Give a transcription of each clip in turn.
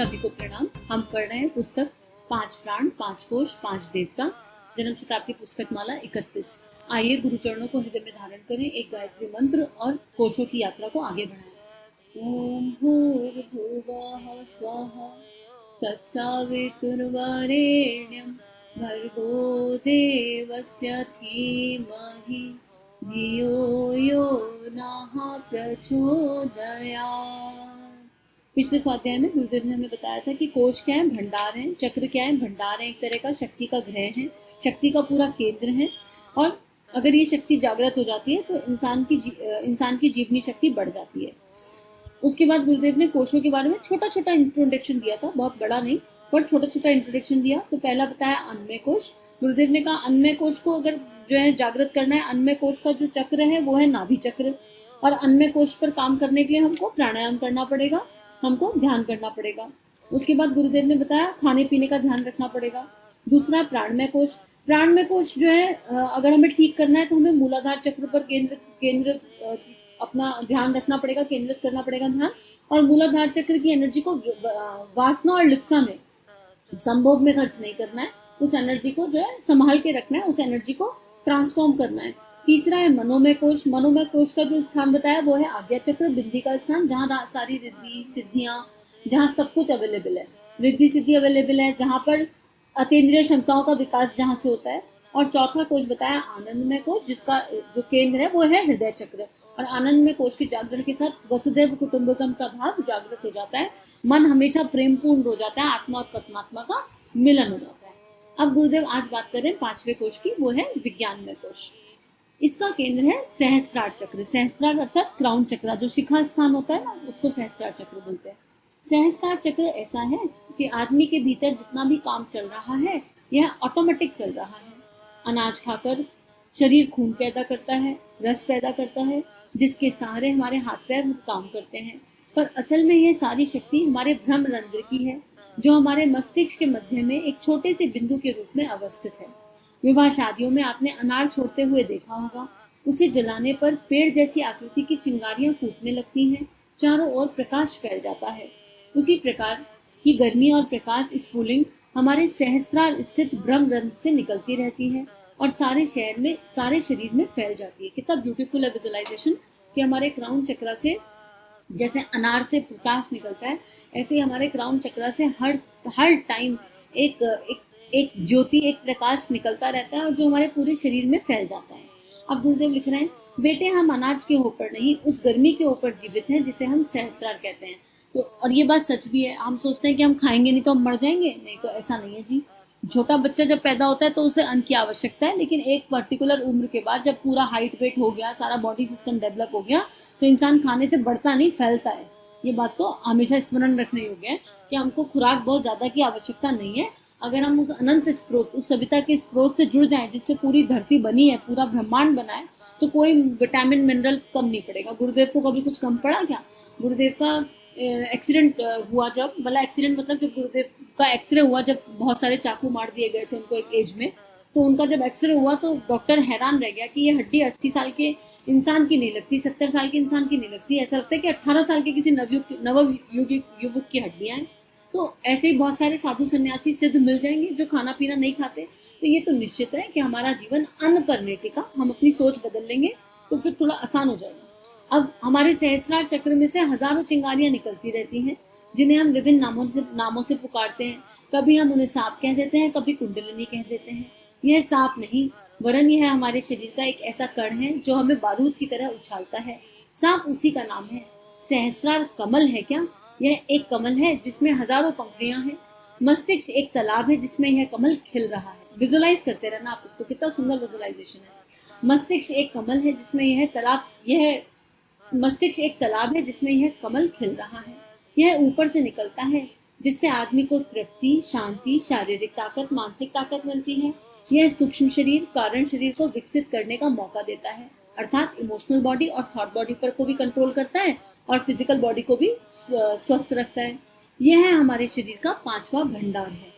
सभी को प्रणाम। हम पढ़ रहे हैं पुस्तक 5 प्राण 5 कोश 5 देवता, जन्म शताब्दी पुस्तक माला 31। आइए गुरु चरणों को हृदय में धारण करें, एक गायत्री मंत्र और कोशों की यात्रा को आगे बढ़ाएं। ओम भूर्भुवः स्वः तत्सवितुर्वरेण्यं भर्गो देवस्य धीमहि धियो यो नः प्रचोदयात्। पिछले स्वाध्याय में गुरुदेव ने हमें बताया था कि कोश क्या है, भंडार है, चक्र क्या है, भंडार है, एक तरह का शक्ति का ग्रह है, शक्ति का पूरा केंद्र है। और अगर ये शक्ति जागृत हो जाती है तो इंसान की जीवनी शक्ति बढ़ जाती है। उसके बाद गुरुदेव ने कोशों के बारे में छोटा छोटा इंट्रोडक्शन दिया था, बहुत बड़ा नहीं पर छोटा छोटा इंट्रोडक्शन दिया। तो पहला बताया अन्नमय कोश। गुरुदेव ने कहा अन्नमय कोश को अगर जो है जागृत करना है, अन्नमय कोश का जो चक्र है वो है नाभि चक्र, और अन्नमय कोश पर काम करने के लिए हमको प्राणायाम करना पड़ेगा, हमको ध्यान करना पड़ेगा। उसके बाद गुरुदेव ने बताया खाने पीने का ध्यान रखना पड़ेगा। दूसरा प्राणमय कोश। प्राणमय कोश जो है अगर हमें ठीक करना है तो हमें मूलाधार चक्र पर केंद्र अपना ध्यान रखना पड़ेगा, केंद्रित करना पड़ेगा ध्यान, और मूलाधार चक्र की एनर्जी को वासना और लिप्सा में, संभोग में खर्च नहीं करना है। उस एनर्जी को जो है संभाल के रखना है, उस एनर्जी को ट्रांसफॉर्म करना है। तीसरा है मनोमय कोश। मनोमय कोश का जो स्थान बताया वो है आज्ञा चक्र, बिंदी का स्थान, जहाँ सारी रिद्धि सिद्धियां, जहाँ सब कुछ अवेलेबल है, रिद्धि सिद्धि अवेलेबल है, जहाँ पर अतीन्द्रिय क्षमताओं का विकास जहाँ से होता है। और चौथा कोश बताया आनंदमय कोश, जिसका जो केंद्र है वो है हृदय चक्र। और आनंदमय कोश के जागरण के साथ वसुधैव कुटुंबकम का भाव जागृत हो जाता है, मन हमेशा प्रेमपूर्ण हो जाता है, आत्मा और परमात्मा का मिलन हो जाता है। अब गुरुदेव आज बात करें 5वें कोश की, वो है विज्ञानमय कोश। इसका केंद्र है सहस्त्रार चक्र। सहस्त्रार अर्थात क्राउन चक्र, जो शिखा स्थान होता है ना, उसको सहस्त्रार चक्र बोलते हैं। सहस्त्रार चक्र ऐसा है कि आदमी के भीतर जितना भी काम चल रहा है यह ऑटोमेटिक चल रहा है। अनाज खाकर शरीर खून पैदा करता है, रस पैदा करता है, जिसके सहारे हमारे हाथ पैर काम करते हैं। पर असल में यह सारी शक्ति हमारे ब्रह्मरंध्र की है, जो हमारे मस्तिष्क के मध्य में एक छोटे से बिंदु के रूप में अवस्थित है। विवाह शादियों में आपने अनार छोड़ते हुए देखा होगा, उसे जलाने पर पेड़ जैसी आकृति की चिंगारियां फूटने लगती हैं, चारों ओर प्रकाश फैल जाता है। उसी प्रकार की गर्मी और प्रकाश स्फुलिंग हमारे सहस्त्रार स्थित ब्रह्मरंध्र से निकलती रहती है और सारे शरीर में फैल जाती है। कितना ब्यूटीफुल है विजुअलाइजेशन कि हमारे क्राउन चक्र से जैसे अनार से प्रकाश निकलता है, ऐसे ही हमारे क्राउन चक्र से हर टाइम एक ज्योति, एक प्रकाश निकलता रहता है, और जो हमारे पूरे शरीर में फैल जाता है। अब गुरुदेव लिख रहे हैं, बेटे हम अनाज के ऊपर नहीं, उस गर्मी के ऊपर जीवित हैं जिसे हम सहस्त्रार कहते हैं। तो और ये बात सच भी है। हम सोचते हैं कि हम खाएंगे नहीं तो हम मर जाएंगे, नहीं तो ऐसा नहीं है जी। छोटा बच्चा जब पैदा होता है तो उसे अन्न की आवश्यकता है, लेकिन एक पर्टिकुलर उम्र के बाद जब पूरा हाइट वेट हो गया, सारा बॉडी सिस्टम डेवलप हो गया, तो इंसान खाने से बढ़ता नहीं, फैलता है। ये बात तो हमेशा स्मरण रखने योग्य है कि हमको खुराक बहुत ज्यादा की आवश्यकता नहीं है। अगर हम उस अनंत स्रोत, उस सविता के स्रोत से जुड़ जाएं जिससे पूरी धरती बनी है, पूरा ब्रह्मांड बना है, तो कोई विटामिन मिनरल कम नहीं पड़ेगा। गुरुदेव को कभी कुछ कम पड़ा क्या? गुरुदेव का एक्सीडेंट हुआ जब, भला एक्सीडेंट मतलब जब गुरुदेव का एक्सरे हुआ, जब बहुत सारे चाकू मार दिए गए थे उनको एक एज में, तो उनका जब एक्सरे हुआ तो डॉक्टर हैरान रह गया कि ये हड्डी 80 साल के इंसान की नहीं लगती, 70 साल के इंसान की नहीं लगती, ऐसा लगता है कि 18 साल के किसी युवक की हड्डियां हैं। तो ऐसे ही बहुत सारे साधु सन्यासी सिद्ध मिल जाएंगे जो खाना पीना नहीं खाते। तो ये तो निश्चित है कि हमारा जीवन अन्न पर नहीं टिका। हम अपनी सोच बदल लेंगे तो फिर थोड़ा आसान हो जाएगा। अब हमारे सहस्त्रार चक्र में से हजारों चिंगारियां निकलती रहती हैं, जिन्हें हम विभिन्न नामों से पुकारते हैं। कभी हम उन्हें सांप कह देते हैं, कभी कुंडलिनी कह देते हैं। यह सांप नहीं, वरन यह हमारे शरीर का एक ऐसा कण है जो हमें बारूद की तरह उछालता है। सांप उसी का नाम है। सहस्त्रार कमल है क्या? यह एक कमल है जिसमें हजारों पंखुड़ियां हैं। मस्तिष्क एक तालाब है जिसमें यह कमल खिल रहा है। विजुअलाइज करते रहना आप इसको, कितना सुंदर विजुअलाइजेशन है। मस्तिष्क एक कमल है जिसमें यह कमल खिल रहा है। यह ऊपर से निकलता है, जिससे आदमी को तृप्ति, शांति, शारीरिक ताकत, मानसिक ताकत मिलती है। यह सूक्ष्म शरीर, कारण शरीर को विकसित करने का मौका देता है, अर्थात इमोशनल बॉडी और थॉट बॉडी पर को भी कंट्रोल करता है और फिजिकल बॉडी को भी स्वस्थ रखता है। यह है हमारे शरीर का 5वां भंडार है।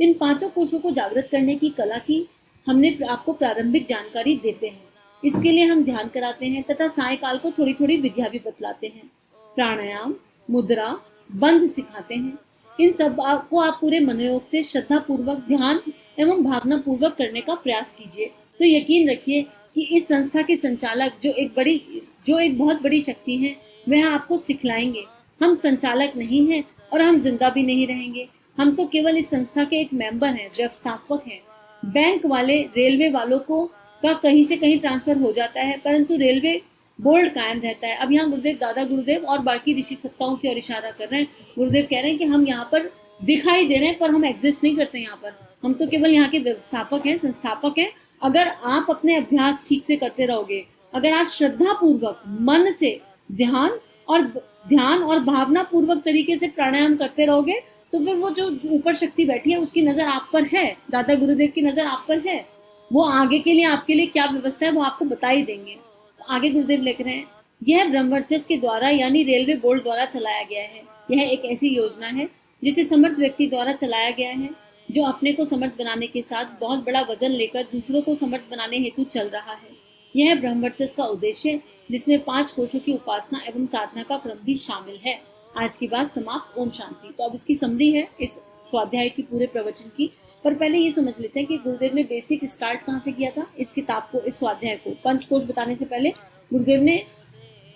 इन 5 कोशों को जागृत करने की कला की हमने आपको प्रारंभिक जानकारी देते हैं। इसके लिए हम ध्यान कराते हैं तथा सायकाल को थोड़ी थोड़ी विद्या भी बतलाते हैं। प्राणायाम, मुद्रा, बंध सिखाते हैं। इन सब को आप पूरे मनोयोग से श्रद्धा पूर्वक ध्यान एवं भावना पूर्वक करने का प्रयास कीजिए। तो यकीन रखिए कि इस संस्था के संचालक जो एक बहुत बड़ी शक्ति है, वह आपको सिखलाएंगे। हम संचालक नहीं हैं और हम जिंदा भी नहीं रहेंगे। हम तो केवल इस संस्था के एक मेंबर हैं, व्यवस्थापक हैं। बैंक वाले रेलवे वालों को का कहीं से कहीं ट्रांसफर हो जाता है, परंतु रेलवे बोर्ड कायम रहता है। अब यहाँ गुरुदेव, दादा गुरुदेव और बाकी ऋषि सत्ताओं की ओर इशारा कर रहे हैं। गुरुदेव कह रहे हैं कि हम यहाँ पर दिखाई दे रहे हैं पर हम एग्जिस्ट नहीं करते यहाँ पर। हम तो केवल यहाँ के व्यवस्थापक हैं, संस्थापक हैं। अगर आप अपने अभ्यास ठीक से करते रहोगे, अगर आप श्रद्धा पूर्वक मन से ध्यान और भावना पूर्वक तरीके से प्राणायाम करते रहोगे, तो फिर वो जो ऊपर शक्ति बैठी है उसकी नजर आप पर है, दादा गुरुदेव की नजर आप पर है। वो आगे के लिए आपके लिए क्या व्यवस्था है वो आपको बता ही देंगे। तो आगे गुरुदेव लिख रहे हैं, यह ब्रह्मवर्चस्व के द्वारा यानी रेलवे बोर्ड द्वारा चलाया गया है। यह एक ऐसी योजना है जिसे समर्थ व्यक्ति द्वारा चलाया गया है, जो अपने को समर्थ बनाने के साथ बहुत बड़ा वजन लेकर दूसरों को समर्थ बनाने हेतु चल रहा है। यह ब्रह्मवर्चस्व का उद्देश्य, जिसमें 5 कोशों की उपासना एवं साधना का क्रम भी शामिल है। आज की बात समाप्त। ओम शांति। तो अब इसकी समरी है इस स्वाध्याय की पूरे प्रवचन की, पर पहले ये समझ लेते हैं कि गुरुदेव ने बेसिक स्टार्ट कहाँ से किया था इस किताब को, इस स्वाध्याय को। पंचकोश बताने से पहले गुरुदेव ने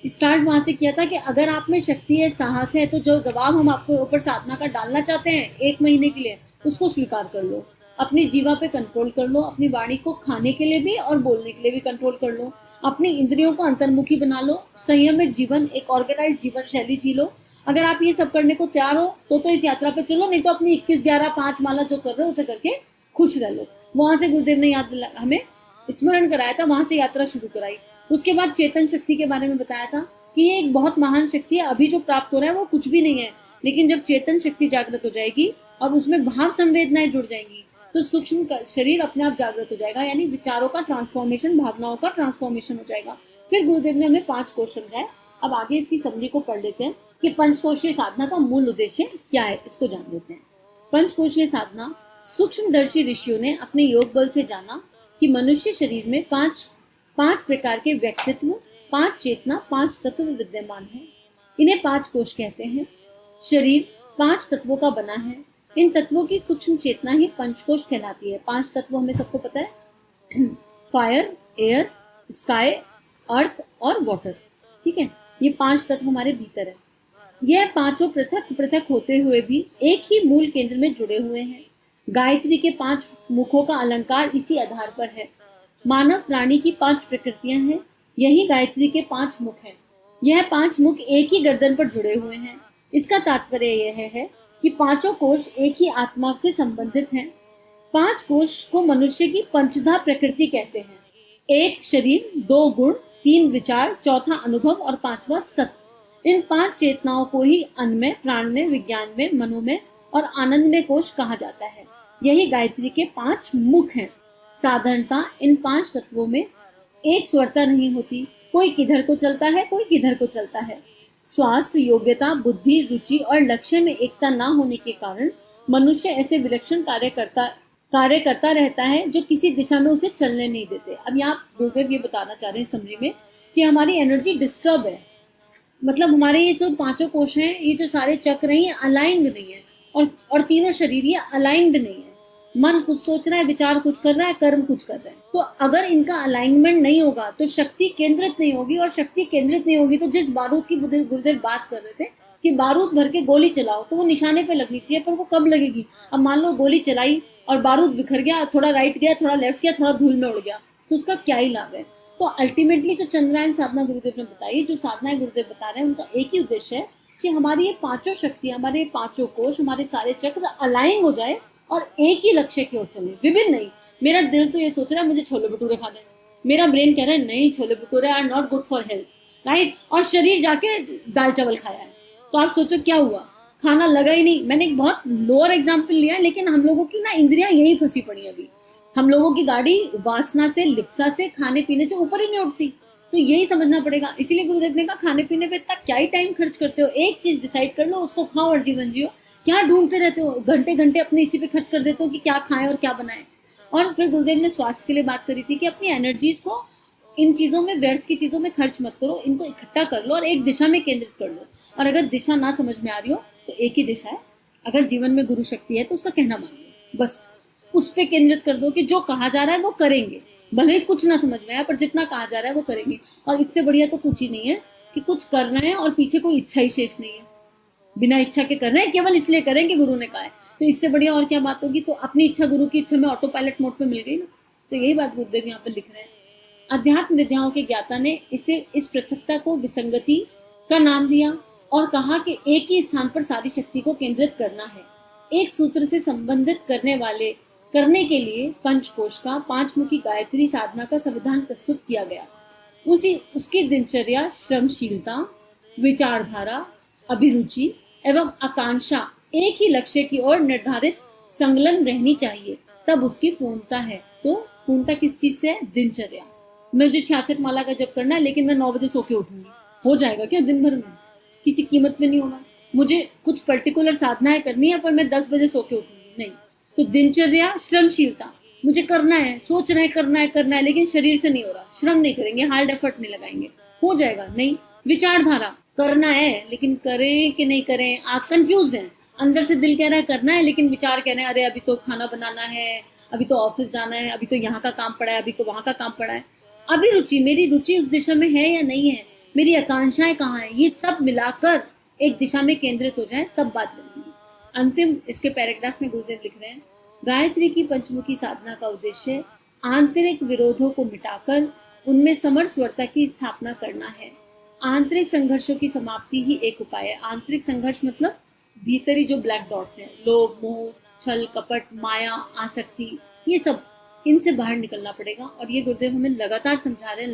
स्टार्ट वहां से किया था कि अगर आप में शक्ति है, साहस है, तो जो दबाव हम आपके ऊपर साधना का डालना चाहते हैं 1 महीने के लिए, उसको स्वीकार कर लो। अपनी जीवा पे कंट्रोल कर लो, अपनी वाणी को खाने के लिए भी और बोलने के लिए भी कंट्रोल कर लो। अपनी इंद्रियों को अंतर्मुखी बना लो, संयमित जीवन, एक ऑर्गेनाइज जीवन शैली जी लो। अगर आप ये सब करने को तैयार हो तो इस यात्रा पे चलो, नहीं तो अपनी 21-11-5 माला जो कर रहे हो उसे करके खुश रह लो। वहां से गुरुदेव ने हमें स्मरण कराया था, वहां से यात्रा शुरू कराई। उसके बाद चेतन शक्ति के बारे में बताया था कि ये एक बहुत महान शक्ति है। अभी जो प्राप्त हो रहा है वो कुछ भी नहीं है, लेकिन जब चेतन शक्ति जागृत हो जाएगी और उसमें भाव संवेदनाएं जुड़ जाएंगी तो सूक्ष्म शरीर अपने आप जागृत हो जाएगा, यानी विचारों का ट्रांसफॉर्मेशन, भावनाओं का ट्रांसफॉर्मेशन हो जाएगा। फिर गुरुदेव ने हमें 5 कोश समझाए। अब आगे इसकी समरी को पढ़ लेते हैं कि पंचकोशीय साधना का मूल उद्देश्य क्या है, इसको जान लेते हैं। पंचकोशीय साधना सूक्ष्मदर्शी ऋषियों ने अपने योग बल से जाना कि मनुष्य शरीर में 5 प्रकार के व्यक्तित्व, 5 चेतना, 5 तत्व विद्यमान है। इन्हें 5 कोश कहते हैं। शरीर 5 तत्वों का बना है। इन तत्वों की सूक्ष्म चेतना ही पंचकोश कहलाती है। 5 तत्व हमें सबको पता है, फायर, एयर, स्काई, अर्थ और वाटर। ठीक है, ये 5 तत्व हमारे भीतर है। यह पांचों पृथक पृथक होते हुए भी एक ही मूल केंद्र में जुड़े हुए हैं। गायत्री के 5 मुखों का अलंकार इसी आधार पर है। मानव प्राणी की 5 प्रकृतियां हैं, यही गायत्री के 5 मुख हैं। यह 5 मुख एक ही गर्दन पर जुड़े हुए हैं। इसका तात्पर्य यह है कि 5 कोश एक ही आत्मा से संबंधित हैं। 5 कोश को मनुष्य की पंचधा प्रकृति कहते हैं। 1 शरीर, 2 गुण, 3 विचार, 4 अनुभव और 5वां सत्य। इन 5 चेतनाओं को ही अन्न में, प्राण में, विज्ञान में, मनो में और आनंद में कोश कहा जाता है। यही गायत्री के 5 मुख हैं। साधारणता इन 5 तत्वों में एक स्वरता नहीं होती, कोई किधर को चलता है, कोई किधर को चलता है। स्वास्थ्य, योग्यता, बुद्धि, रुचि और लक्ष्य में एकता न होने के कारण मनुष्य ऐसे विलक्षण कार्य करता रहता है जो किसी दिशा में उसे चलने नहीं देते। अब यहाँ गुरुदेव ये बताना चाह रहे हैं समरी में कि हमारी एनर्जी डिस्टर्ब है, मतलब हमारे ये जो 5 कोश हैं, ये जो सारे चक्र हैं, ये अलाइंड नहीं है, और तीनों शरीर ये अलाइंड नहीं है। मन कुछ सोच रहा है, विचार कुछ कर रहा है, कर्म कुछ कर रहा है। तो अगर इनका अलाइनमेंट नहीं होगा तो शक्ति केंद्रित नहीं होगी, और शक्ति केंद्रित नहीं होगी तो जिस बारूद की गुरुदेव बात कर रहे थे कि बारूद भर के गोली चलाओ तो वो निशाने पे लगनी चाहिए, पर वो कब लगेगी। अब मान लो गोली चलाई और बारूद बिखर गया, थोड़ा राइट गया, थोड़ा लेफ्ट गया, थोड़ा धूल में उड़ गया, तो उसका क्या ही लाभ है। तो अल्टीमेटली जो चंद्रायन साधना गुरुदेव ने बताई, जो साधनाएं गुरुदेव बता रहे हैं, उनका एक ही उद्देश्य है कि हमारी ये 5 शक्ति, हमारे 5 कोश, हमारे सारे चक्र अलाइन हो जाए और एक ही लक्ष्य की ओर चले, विभिन्न नहीं। मेरा दिल तो ये सोच रहा है मुझे छोले भटूरे खाने, मेरा ब्रेन कह रहा है नहीं chole bhature are not good for health, right, और शरीर जाके दाल चावल खाया है। तो आप सोचो क्या हुआ, खाना लगा ही नहीं। मैंने एक बहुत लोअर एग्जाम्पल लिया है, लेकिन हम लोगों की ना इंद्रियां यही फंसी पड़ी अभी। हम लोगों की गाड़ी वासना से, लिप्सा से, खाने पीने से ऊपर ही नहीं उठती। तो यही समझना पड़ेगा। इसीलिए गुरुदेव ने कहा खाने पीने पे इतना क्या ही टाइम खर्च करते हो, एक चीज डिसाइड कर लो, उसको खाओ और जीवन जियो। क्या ढूंढते रहते हो, घंटे घंटे अपने इसी पे खर्च कर देते हो कि क्या खाएं और क्या बनाएं। और फिर गुरुदेव ने स्वास्थ्य के लिए बात करी थी कि अपनी एनर्जीज को इन चीजों में, व्यर्थ की चीजों में खर्च मत करो, इनको इकट्ठा कर लो और एक दिशा में केंद्रित कर लो। और अगर दिशा ना समझ में आ रही हो तो एक ही दिशा है, अगर जीवन में गुरु शक्ति है तो उसका कहना मान लो, बस उस पे केंद्रित कर दो कि जो कहा जा रहा है वो करेंगे, भले ही कुछ ना समझ में आए पर जितना कहा जा रहा है वो करेंगे। और इससे बढ़िया तो कुछ ही नहीं है कि कुछ कर रहे हैं और पीछे कोई इच्छा ही शेष नहीं है, बिना इच्छा के कर रहे हैं, केवल इसलिए करें कि गुरु ने कहा है। तो इससे बढ़िया और क्या बात होगी। तो अपनी इच्छा गुरु की इच्छा में ऑटो पायलट मोड पे मिल गई ना। तो यही बात गुरुदेव यहाँ पर लिख रहे हैं। अध्यात्म विद्याओं के ज्ञाता ने इस पृथकता को विसंगति का नाम दिया और कहा कि एक ही स्थान पर सारी शक्ति को केंद्रित करना है। एक सूत्र से संबंधित करने के लिए पंचकोश का 5 मुखी गायत्री साधना का संविधान प्रस्तुत किया गया। उसकी दिनचर्या श्रमशीलता, विचारधारा, अभिरुचि एवं आकांक्षा एक ही लक्ष्य की ओर निर्धारित संलग्न रहनी चाहिए, तब उसकी पूर्णता है। तो पूर्णता किस चीज से है? दिनचर्या। मुझे 66 माला का जप करना है लेकिन मैं 9 बजे सो के उठूंगी, हो जाएगा क्या दिन भर में? किसी कीमत में नहीं होगा। मुझे कुछ पर्टिकुलर साधनाएं करनी है पर मैं 10 बजे सो के उठूंगी, नहीं। तो दिनचर्या, श्रमशीलता, मुझे करना है, सोच रहे करना है लेकिन शरीर से नहीं हो रहा, श्रम नहीं करेंगे, हार्ड एफर्ट नहीं लगाएंगे, हो जाएगा नहीं। विचारधारा, करना है लेकिन करें कि नहीं करें, आप कंफ्यूज हैं। अंदर से दिल कह रहा है करना है लेकिन विचार कह रहे हैं अरे अभी तो खाना बनाना है, अभी तो ऑफिस जाना है, अभी तो यहाँ का काम पड़ा है, अभी तो वहाँ का काम पड़ा है। अभिरुचि, मेरी रुचि उस दिशा में है या नहीं है, मेरी आकांक्षाएं कहाँ है, ये सब मिलाकर एक दिशा में केंद्रित हो जाए तब बात बनेगी। अंतिम इसके पैराग्राफ में गुरुदेव लिख रहे हैं, गायत्री की पंचमुखी साधना का उद्देश्य आंतरिक विरोधों को मिटाकर उनमें समरसवरता की स्थापना करना है। आंतरिक संघर्षों की समाप्ति ही एक उपाय है। आंतरिक संघर्ष मतलब भीतरी जो ब्लैक डॉट्स हैं, लोभ, मोह, छल, कपट, माया, आसक्ति, ये सब, इनसे बाहर निकलना पड़ेगा। और ये गुरुदेव हमें लगातार समझा रहे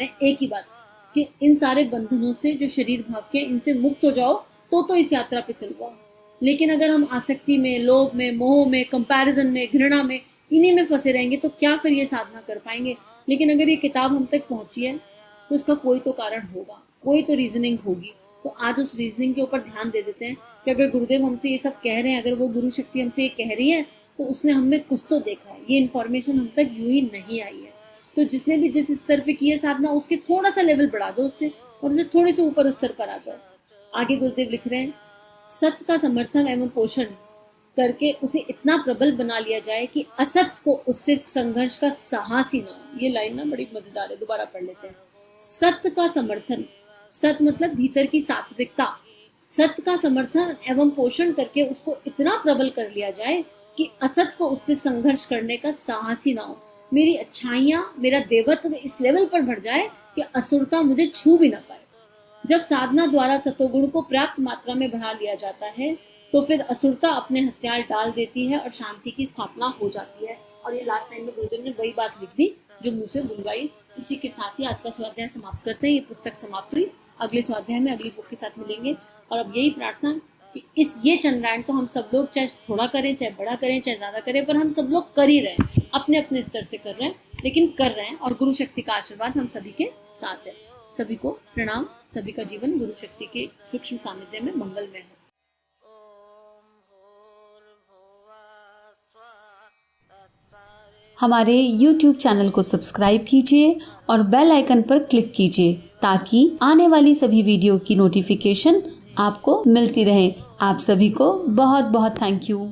हैं एक ही बात कि इन सारे बंधनों से जो शरीर भाव के, इनसे मुक्त हो जाओ तो इस यात्रा पे चल पाओ। लेकिन अगर हम आसक्ति में, लोभ में, मोह में, कंपैरिजन में, घृणा में, इन्हीं में फंसे रहेंगे तो क्या फिर ये साधना कर पाएंगे। लेकिन अगर ये किताब हम तक पहुंची है तो उसका कोई तो कारण होगा, कोई तो रीजनिंग होगी। तो आज उस रीजनिंग के ऊपर ध्यान दे देते हैं कि अगर गुरुदेव हमसे ये सब कह रहे हैं, अगर वो गुरु शक्ति हमसे ये कह रही है तो उसने हमें कुछ तो देखा है, ये इन्फॉर्मेशन हम तक यूं ही नहीं आई है। तो जिसने भी जिस स्तर पे की है साधना, उसके थोड़ा सा लेवल बढ़ा दो उससे, और उसे थोड़े से ऊपर स्तर पर आ जाओ। आगे गुरुदेव लिख रहे हैं, सत्य का समर्थन एवं पोषण करके उसे इतना प्रबल बना लिया जाए कि असत्य को उससे संघर्ष का साहस ही ना हो। ये लाइन ना बड़ी मजेदार है, दोबारा पढ़ लेते हैं। सत्य का समर्थन, सत्य मतलब भीतर की सात्विकता, सत्य का समर्थन एवं पोषण करके उसको इतना प्रबल कर लिया जाए कि असत को उससे संघर्ष करने का साहस ही ना हो। मेरी अच्छाइयां, मेरा देवत्व इस लेवल पर बढ़ जाए कि असुरता मुझे छू भी ना पाए। जब साधना द्वारा सतोगुण को पर्याप्त मात्रा में बढ़ा लिया जाता है तो फिर असुरता अपने हथियार डाल देती है और शांति की स्थापना हो जाती है। और ये लास्ट टाइम में गुरुदेव ने वही बात लिख दी जो मुंह से बुलवाई। इसी के साथ ही आज का स्वाध्याय समाप्त करते हैं। ये पुस्तक समाप्त हुई। अगले स्वाध्याय में अगली बुक के साथ मिलेंगे। और अब यही प्रार्थना कि ये चंद्रायण तो हम सब लोग चाहे थोड़ा करें, चाहे बड़ा करें, चाहे ज्यादा करें, पर हम सब लोग कर ही रहे हैं, अपने अपने स्तर से कर रहे हैं, लेकिन कर रहे हैं। और गुरु शक्ति का आशीर्वाद हम सभी के साथ है। सभी को प्रणाम। सभी का जीवन गुरु शक्ति के सूक्ष्म सानिध्य में मंगलमय हो। हमारे YouTube चैनल को सब्सक्राइब कीजिए और बेल आइकन पर क्लिक कीजिए ताकि आने वाली सभी वीडियो की नोटिफिकेशन आपको मिलती रहे। आप सभी को बहुत बहुत थैंक यू।